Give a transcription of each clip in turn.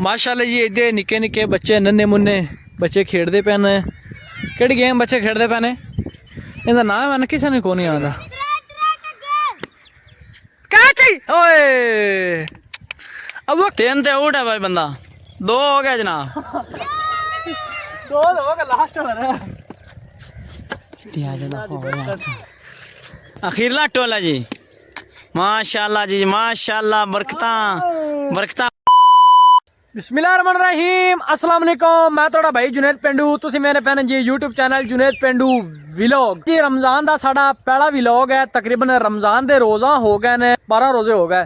माशाल्लाह जी इधर निक्के निक्के बच्चे नन्हे मुन्ने बच्चे खेडते पे ने। केड़ी गेम बच्चे खेडते पे ने? इहदा नाम मैंने किसी ने को नहीं आता। ओए अब वो 3 ते आउट है भाई बंदा। 2 हो गया जनाब। 2 हो गया लास्ट वाला रहा। अखीरला टोला जी माशाल्लाह जी माशाल्लाह बरकता बरकता। बिस्मिल्लाहिर्रहमानिर्रहीम अस्सलाम वालेकुम। मैं थोड़ा भाई जुनेद पेंडू तुसी मेरे पैन जी यूट्यूब चैनल जुनेद पेंडू व्लॉग जी। रमज़ान का साड़ा पहला व्लॉग है। तकरीबन रमज़ान के रोज़ा हो गए ने 12 रोज़े हो गए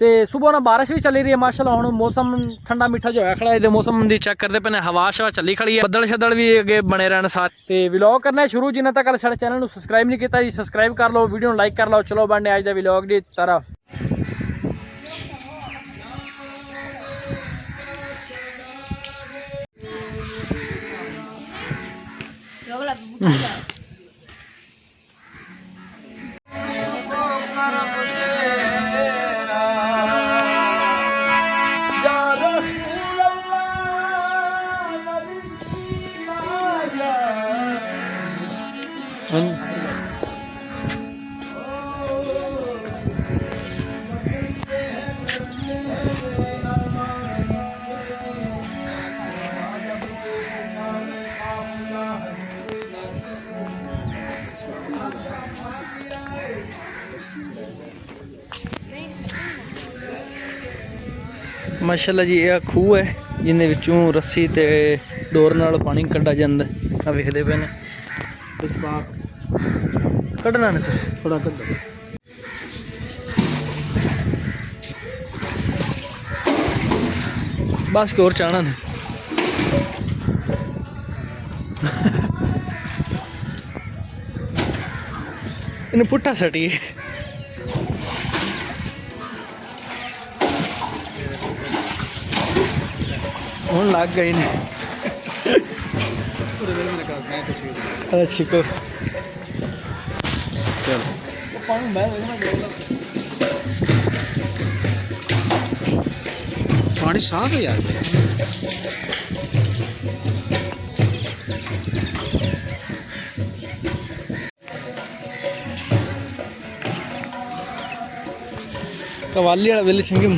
तो सुबह ना बारिश भी चली रही है माशाल्लाह। हुण मौसम ठंडा मिठा जो है खड़ा है। मौसम की चेक करते पे हवा शवा चली खड़ी है। बदल शदल भी अगे बने रहने साथ तो व्लॉग करना शुरू। जिन्हें तक साढ़े चैनल को सबसक्राइब नहीं किया जी सबसक्राइब कर लो, वीडियो लाइक कर लो। चलो बनने अज का व्लॉग की तरफ। माशाल्लाह जी यह खूह है जिन्हें विचों रस्सी ते डोर नाल पानी कड्ढा जांदा। आ वेखदे पे ने कड्ढना ने थोड़ा कड्ढो। बस की होर चाहना ने इन्हें पुट्ठा सटिए हूँ लग गई ने। अच्छी को चलो पानी साफ है यार। कवाली वाला बिल चंगी।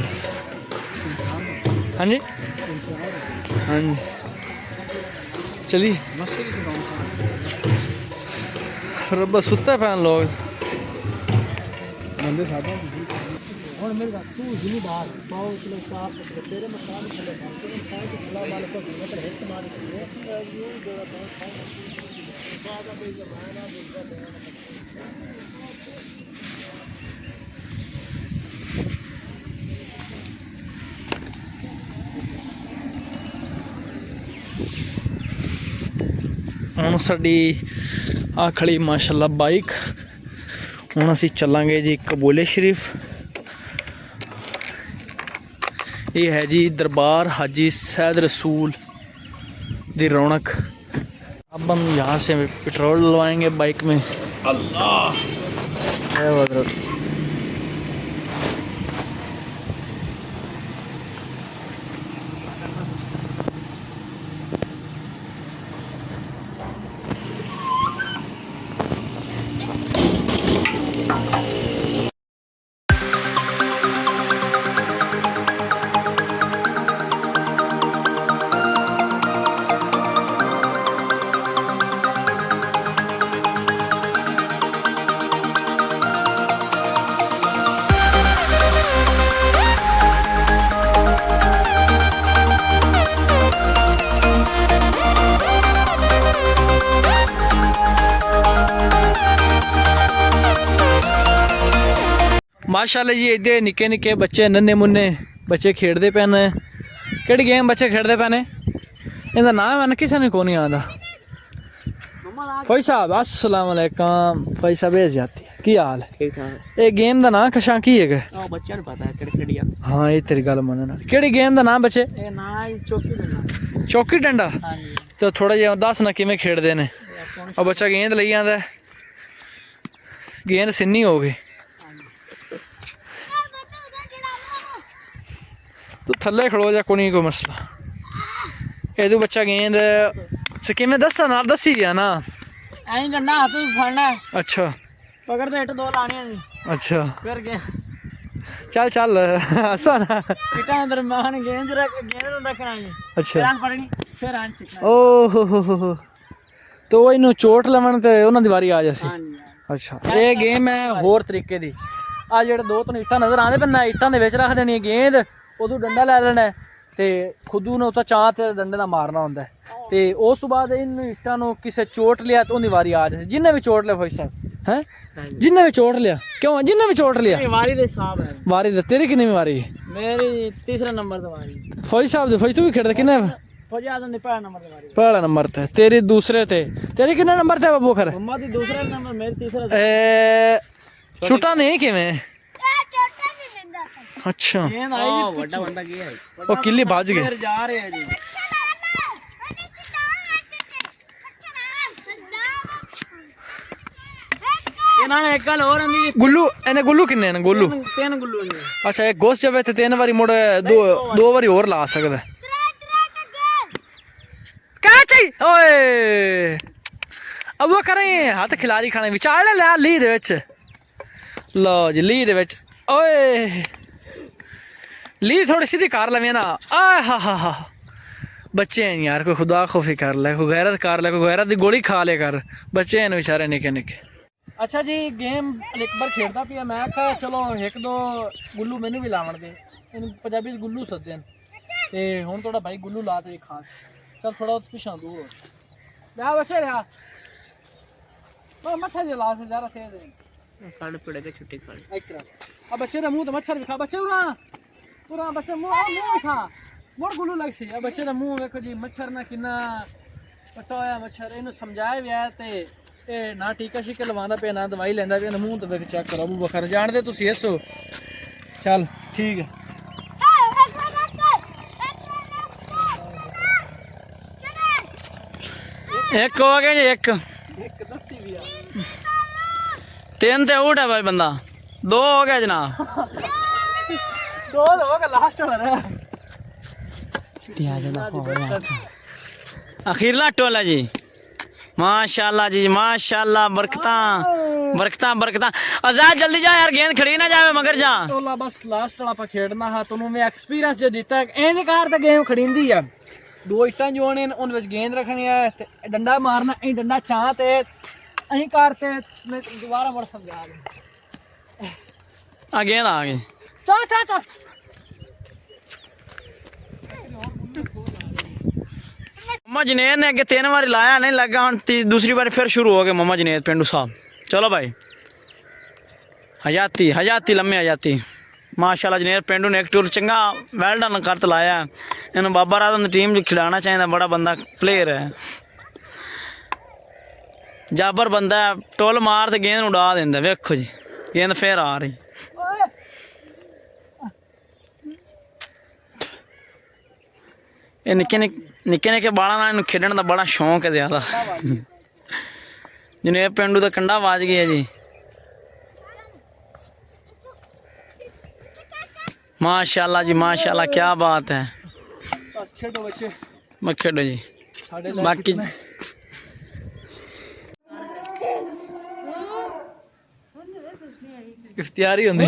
हाँ जी हाँ जी चलिए रब्बा सुता पैन लोग बंदे साथ और मेरे का तू जिम्मेदार पाओ इतने साफ तेरे मकान चले तेरे खाए के खिला वाले को मतलब हिट मार के यूं जरा बहुत ज्यादा भी जमाना बोलता है। ਹੁਣ ਸਾਡੀ ਆ ਖੜੀ ਮਾਸ਼ਾਅੱਲਾ ਬਾਈਕ। ਹੁਣ ਅਸੀਂ ਚੱਲਾਂਗੇ ਜੀ ਕਬੂਲੇ शरीफ। ये है जी दरबार हाजी सैद रसूल दी रौनक। अब हम यहाँ से पेट्रोल डलवाएंगे बाइक में। अल्लाह माशाल्लाह जी इधर निक्के निक्के बच्चे नन्हे मुन्ने बच्चे खेडते पे ने। केड़ी गेम बच्चे खेडते पे ने? इहदा नाम मैंने किसी ने को नहीं आता। फौजी साहब अस्सलाम वालेकुम। फौजी साहब जाती की हाल है? ठीक ठाक। ये गेम का नाम कशा की है? बच्चों को पता है केड़ी हाँ ये तेरी गल मनना। केड़ी गेम का नाम बच्चे? चौकी डंडा। तो थोड़ा जिहा दस ना किवें खेडदे ने। और बच्चा गेंद लई आंदा गेंद सिन्नी हो गई। ਤੂੰ ਥੱਲੇ ਖੜੋ ਜਾ, ਕੋਈ ਕੋਈ ਮਸਲਾ। ਇਹ ਤੂੰ ਬੱਚਾ ਗੇਂਦ ਸੇ ਕਿਵੇਂ ਦੱਸਾਂ ਨਾਲ ਦੱਸੀ ਗਿਆ ਨਾ। ਐਂ ਡੰਡਾ ਹੱਥ ਵਿੱਚ ਫੜਨਾ, ਅੱਛਾ ਪਕੜ ਤੇ ਇੱਟ ਦੋ ਲਾਣੀਆਂ ਜੀ, ਅੱਛਾ ਫਿਰ ਚੱਲ ਚੱਲ ਹੱਸਾ ਨਾ। ਇੱਟਾਂ ਅੰਦਰ ਮਾਨ ਗੇਂਦ ਨੂੰ ਰੱਖਣਾ ਜੀ, ਅੱਛਾ ਆਂ ਫੜਨੀ, ਫਿਰ ਆਂ ਚਿਕਣਾ। ਓ ਹੋ ਤੋ ਇਹਨੂੰ ਚੋਟ ਲਵਣ ਤੇ ਉਹਨਾਂ ਦੀ ਵਾਰੀ ਆ ਜਾਸੀ। ਹਾਂਜੀ ਅੱਛਾ ਇਹ ਗੇਮ ਹੈ ਹੋਰ ਤਰੀਕੇ ਦੀ। ਆ ਜਿਹੜੇ ਦੋ ਤਿੰਨ ਇੱਟਾਂ ਨਜ਼ਰ ਆਉਂਦੇ ਪੈਣਾ, ਇੱਟਾਂ ਦੇ ਵਿੱਚ ਰੱਖ ਦੇਣੀ ਹੈ ਗੇਂਦ, ਉਦੋਂ ਡੰਡਾ ਲੈ ਲੈਣਾ ਤੇ ਖੁਦੂ ਨੂੰ ਤਾਂ ਚਾਹ ਤੇ ਡੰਡੇ ਨਾਲ ਮਾਰਨਾ ਹੁੰਦਾ ਤੇ ਉਸ ਤੋਂ ਬਾਅਦ ਇਹਨੂੰ ਇੱਟਾਂ ਨੂੰ ਕਿਸੇ ਚੋਟ ਲਿਆ ਤਾਂ ਉਹਦੀ ਵਾਰੀ ਆ ਜਾਏ। ਜਿੰਨੇ ਵੀ ਚੋਟ ਲਿਆ ਫੌਜੀ ਸਾਹਿਬ ਹੈ, ਜਿੰਨੇ ਵੀ ਚੋਟ ਲਿਆ, ਕਿਉਂ ਜਿੰਨੇ ਵੀ ਚੋਟ ਲਿਆ ਵਾਰੀ ਦੇ ਹਿਸਾਬ ਹੈ। ਵਾਰੀ ਦੇ ਤੇਰੀ ਕਿੰਨੀ ਵਾਰੀ? ਮੇਰੀ ਤੀਸਰਾ ਨੰਬਰ ਤੇ ਵਾਰੀ। ਫੌਜੀ ਸਾਹਿਬ ਦੇ ਫੌਜੀ ਤੂੰ ਵੀ ਖੇਡਦਾ ਕਿੰਨੇ? ਫੌਜੀ ਆਜ਼ਮ ਦੀ ਪਹਿਲਾ ਨੰਬਰ ਤੇ ਵਾਰੀ। ਪਹਿਲਾ ਨੰਬਰ ਤੇ ਤੇਰੀ ਦੂਸਰੇ ਤੇ, ਤੇਰੀ ਕਿੰਨਾ ਨੰਬਰ ਤੇ ਬਾਬੂ ਖਰ? ਮੰਮਾ ਦੀ ਦੂਸਰਾ ਨੰਬਰ, ਮੇਰੀ ਤੀਸਰਾ। ਛੁੱਟਾ ਨਹੀਂ ਕਿਵੇਂ? ਅੱਛਾ ਗੇਂਦ ਆਈ ਜੀ, ਵੱਡਾ ਬੰਦਾ ਕੀ ਹੈ ਉਹ ਕਿੱਲੀ ਭੱਜ ਗਏ। ਫਿਰ ਜਾ ਰਹੇ ਆ ਜੀ। ਇਹਨਾਂ ਨੇ ਇੱਕ ਗੱਲ ਹੋਰ ਆਂਦੀ ਜੀ, ਗੁੱਲੂ ਇਹਨੇ ਗੁੱਲੂ ਕਿੰਨੇ ਨੇ? ਗੁੱਲੂ ਤਿੰਨ ਗੁੱਲੂ ਨੇ। ਅੱਛਾ ਇੱਕ ਗੋਸ ਜਾਵੇ ਤੇ ਤਿੰਨ ਵਾਰੀ ਮੁੜ ਦੋ ਵਾਰੀ ਹੋਰ ਲਾ ਸਕਦਾ। ਕਿਆ ਚਾਹੀ ਓਏ ਅਬ ਉਹ ਕਰੇ ਹੱਥ ਖਿਲਾਰੀ ਖਾਣੇ ਵਿਚਾਰ ਲੈ ਲੀ ਦੇ ਵਿੱਚ। ਲਓ ਜੀ ਲੀ ਦੇ ਵਿੱਚ, ਓਏ ਲੀ ਥੋੜੀ ਸਿੱਧੀ ਕਰ ਲਵੇਂ ਨਾ। ਆ ਹਾ ਬੱਚੇ हैं यार, कोई खुदा खुफी कर ले, कोई गैरत कर ले, कोई गैरत की गोली खा ले कर। बच्चे हैं बेचारे निके निके। अच्छा जी गेम एक बार खेलता पिया, मैं कहा चलो एक दो गुल्लू मैनू भी लावन दे। पंजाबी च गुल्लू सदे ते हुण थोड़ा भाई गुल्लू ला ते खास चल थोड़ा पिछा दूर लिया बच्चे लिया मच्छर जे ला से जरा तेज फड़ पड़े के छुट्टी कर। अब बच्चे का मुंह तो मच्छर दिखा, बच्चे उरा पूरा बच्चे मुंह दिखा मोड़ गुल्लू लग सी। अब बच्चे का मुंह देखो जी, मच्छर ना किन्ना पट्टा होया मच्छर। इन्हू समझाया भी है ते ये ना टीका शीका लवांदा पे ना दवाई लेंदा पे, मूंह तो वेख चेक करो अबू बकर जानदे तुसी हसो। चल ठीक है एक हो गया जी, एक दसी भी तीन ते आउट है भाई बंदा, दो हो गया जनाब। दो हो गया लास्ट वाला रहा। अखीरला टोला जी, माशाल्लाह जी माशाल्लाह, बरकतां बरकतां। आजाद जल्दी जा यार, गेंद खड़ी ना जावे मगर जा। टोला बस लास्ट वाला पा खेडना है, तन्नू मैं एक्सपीरियंस जो दिता है इंज कार ते गेम खड़ींदी है। दो इट्टां जोड़ने उन विच गेंद रखनी है ते डंडा मारना, ए डंडा छां ते अहीं कार ते मैं दोबारा मुड़ समझा दे। आ गेंद आ गई। चा चा चा मम्मा जनेर ने अगे तीन बार लाया नहीं लगा, हम दूसरी बार फिर शुरू हो गए मम्मा जनेर पेंडू साहब। चलो भाई हजाती हजाती लम्बे हजाती माशाल्लाह जनेर पेंडू ने एक टूर चंगा वेल डन करत लाया। इन्होंने बाबा राधम की टीम खिलाना चाहिए, बड़ा बंदा प्लेयर है, जाबर बंदा है, टोल मार तो गेंद उड़ा देंदा। वेखो जी गेंद फिर आ रही। ये निक्के निक्के बालों खेडन का बड़ा शौक है ज्यादा। जनेर पेंडू का कंडा वाज गया जी, माशाल्लाह जी माशाल्लाह, क्या बात है। खेडो बच्चे खेडो जी बाकी इफ्तियारी होंदी।